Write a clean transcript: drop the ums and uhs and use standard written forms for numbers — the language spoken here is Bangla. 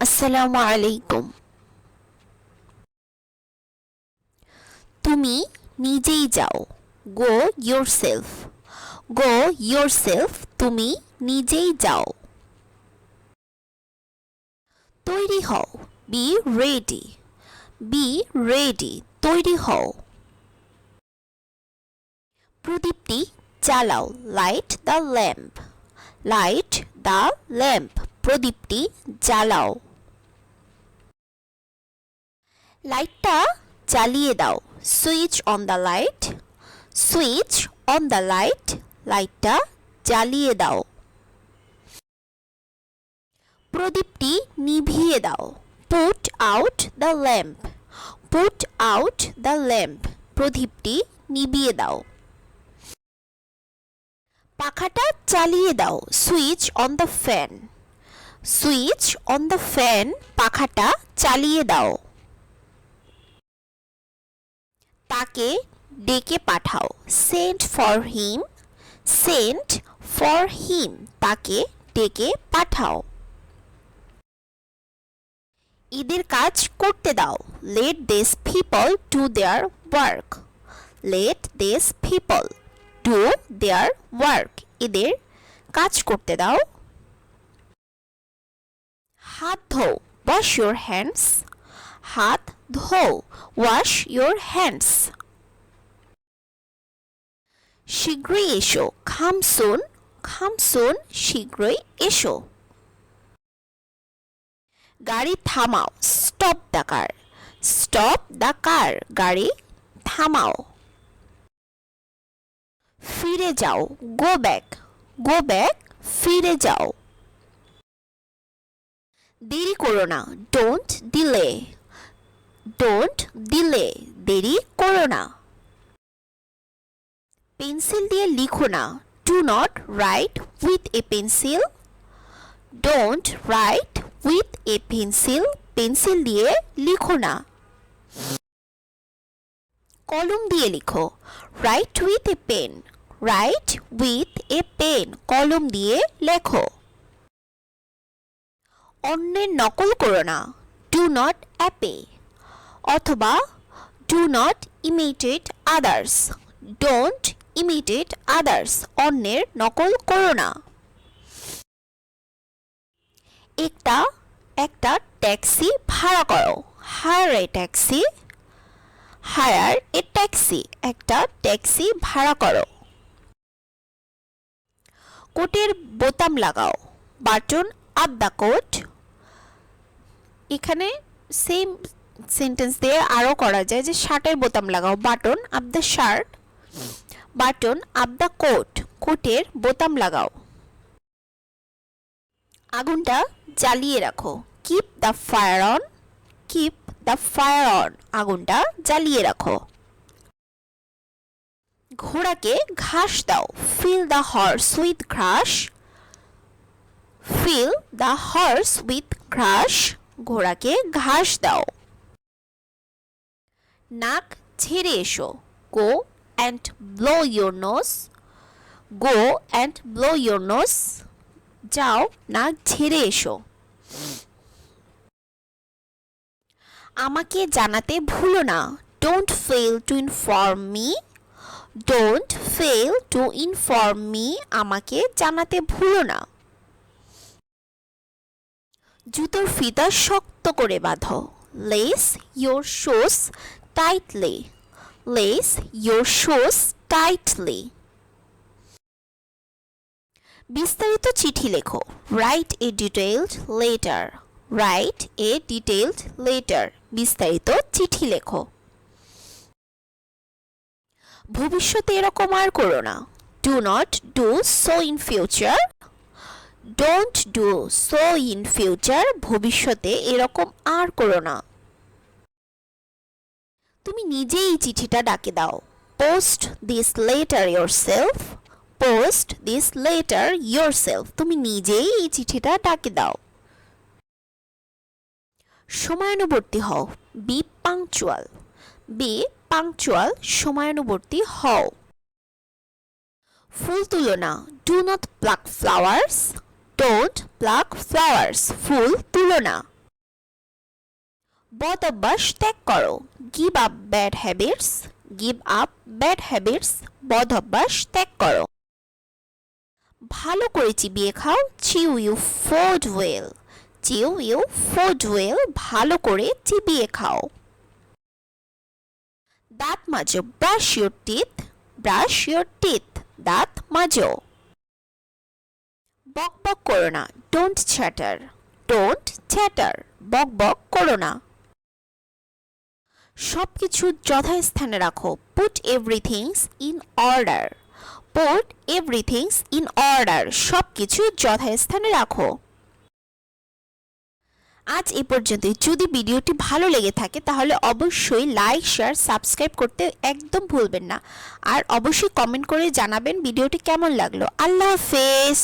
আসসালামু আলাইকুম। তুমি নিজেই যাও। গো yourself. গো yourself. তুমি নিজেই যাও। তৈরি হও। Be ready. Be ready. তৈরি হও। প্রদীপটি জ্বালাও। Light the lamp. Light the lamp. প্রদীপটি জ্বালাও। লাইটটা জ্বালিয়ে দাও। Switch on the light. Switch on the light. লাইটটা জ্বালিয়ে দাও। প্রদীপটি নিভিয়ে দাও। Put out the lamp. Put out the lamp. প্রদীপটি নিভিয়ে দাও। পাখাটা চালিয়ে দাও। Switch on the fan. Switch on the fan. পাখাটা চালিয়ে দাও। তাকে ডেকে পাঠাও। Send for him. Send for হিম। তাকে ডেকে পাঠাও। এদের কাজ করতে দাও। Let this people do their work. Let this people do their work. এদের কাজ করতে দাও। হাত ধোও। Wash your hands. হাত ধোও। Wash your hands. শীঘ্রই এসো। কাম সুন। কাম সুন। শীঘ্রই এসো। গাড়ি থামাও। Stop the car. Stop the car. গাড়ি থামাও। ফিরে যাও। Go back. Go back. ফিরে যাও। দেরি করো না। Don't delay. Don't delay. দেরি করো না। পেন্সিল দিয়ে লিখো না। Do not write with a pencil. Don't write with a pencil. Pencil দিয়ে লিখো না। কলম দিয়ে লিখো। Write with a pen. Write with a pen. কলম দিয়ে লেখো। অন্যের নকল করো না। ডু নট অ্যাপে অথবা do not imitate others. Don't imitate others. অন্যের নকল করো না। একটা ট্যাক্সি ভাড়া করো। Hire a taxi. Hire a taxi. একটা ট্যাক্সি ভাড়া করো। কোটের বোতাম লাগাও। Button up the coat. এখানে সেম সেন্টেন্স দিয়ে আরও করা যায় যে শার্টের বোতাম লাগাও। Button up the shirt. Button up the coat. কোটের বোতাম লাগাও। আগুনটা জ্বালিয়ে রাখো। Keep the fire on. Keep the fire on. আগুনটা জ্বালিয়ে রাখো। ঘোড়াকে ঘাস দাও। Fill the horse with ghas. Fill the horse with ghas. ঘোড়াকে ঘাস দাও। নাক ঝেড়ে এসো। Go and blow your nose. Go and blow your nose. যাও নাক ঝেড়ে এসো। আমাকে জানাতে ভুলো না। Don't fail to inform me. Don't fail to inform me. আমাকে জানাতে ভুলো না। জুতোর ফিতা শক্ত করে বাঁধো। Lace your shoes tightly. Lace your shoes tightly. বিস্তারিত চিঠি লেখো। Write a detailed letter. Write a detailed letter. বিস্তারিত চিঠি লেখো। ভবিষ্যতে এরকম আর করো না। Do not do so in future. Don't do so in future. ভবিষ্যতে এরকম আর করো না। তুমি নিজেই এই চিঠিটা ডাকে দাও। Post this letter yourself. Post this letter yourself. তুমি নিজেই এই চিঠিটা ডাকে দাও। সময়ানুবর্তী হও। Be punctual. Be punctual. সময়ানুবর্তী হও। ফুল তুলো না। Do not pluck flowers. Don't pluck flowers. ফুল তুলো না। বদ অভ্যাস ত্যাগ করো, give up bad habits, give up bad habits, বদ অভ্যাস ত্যাগ করো। ভালো করে চিবিয়ে খাও, chew you food well, chew you food well, ভালো করে চিবিয়ে খাও। দাঁত মাজো, brush your teeth, brush your teeth, দাঁত মাজো। বক বক করো না, ডোন্ট চ্যাটার, ডোন্ট চ্যাটার, বক বক করো না। সবকিছু যথাস্থানে রাখো, put everythings in order, put everythings in order, সবকিছু যথাস্থানে রাখো। আজ এই পর্যন্তই। যদি ভিডিওটি ভালো লেগে থাকে তাহলে অবশ্যই লাইক, শেয়ার, সাবস্ক্রাইব করতে একদম ভুলবেন না। আর অবশ্যই কমেন্ট করে জানাবেন ভিডিওটি কেমন লাগলো। আল্লাহ হাফেজ।